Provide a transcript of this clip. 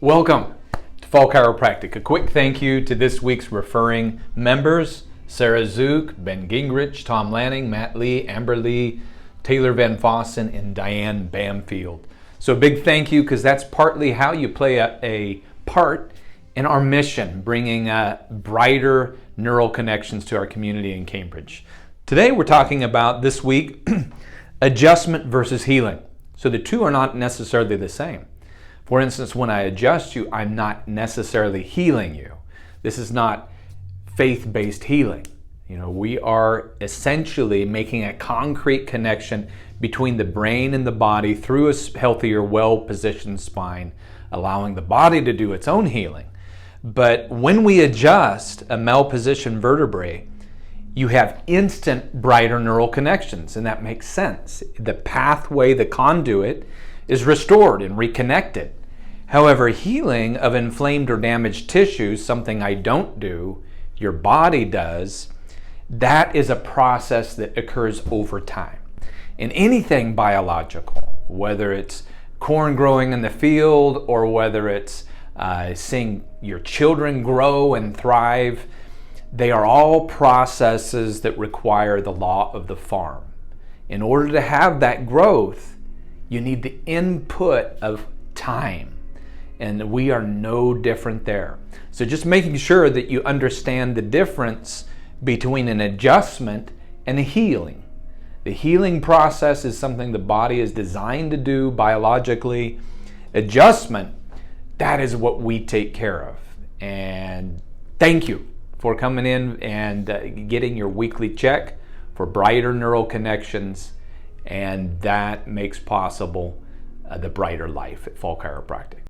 Welcome to Fall Chiropractic. A quick thank you to this week's referring members: Sarah Zook, Ben Gingrich, Tom Lanning, Matt Lee, Amber Lee, Taylor Van Fossen, and Diane Bamfield. So a big thank you, because that's partly how you play a part in our mission, bringing brighter neural connections to our community in Cambridge. Today we're talking about, this week, adjustment versus healing. So the two are not necessarily the same. For instance, when I adjust you, I'm not necessarily healing you. This is not faith-based healing. We are essentially making a concrete connection between the brain and the body through a healthier, well-positioned spine, allowing the body to do its own healing. But when we adjust a malpositioned vertebrae, you have instant brighter neural connections, and that makes sense. The pathway, the conduit, is restored and reconnected. However, healing of inflamed or damaged tissues, something I don't do, your body does, that is a process that occurs over time. In anything biological, whether it's corn growing in the field or whether it's seeing your children grow and thrive, they are all processes that require the law of the farm. In order to have that growth, you need the input of time. And we are no different there. So just making sure that you understand the difference between an adjustment and a healing. The healing process is something the body is designed to do biologically. Adjustment, that is what we take care of. And thank you for coming in and getting your weekly check for brighter neural connections. And that makes possible the brighter life at Fall Chiropractic.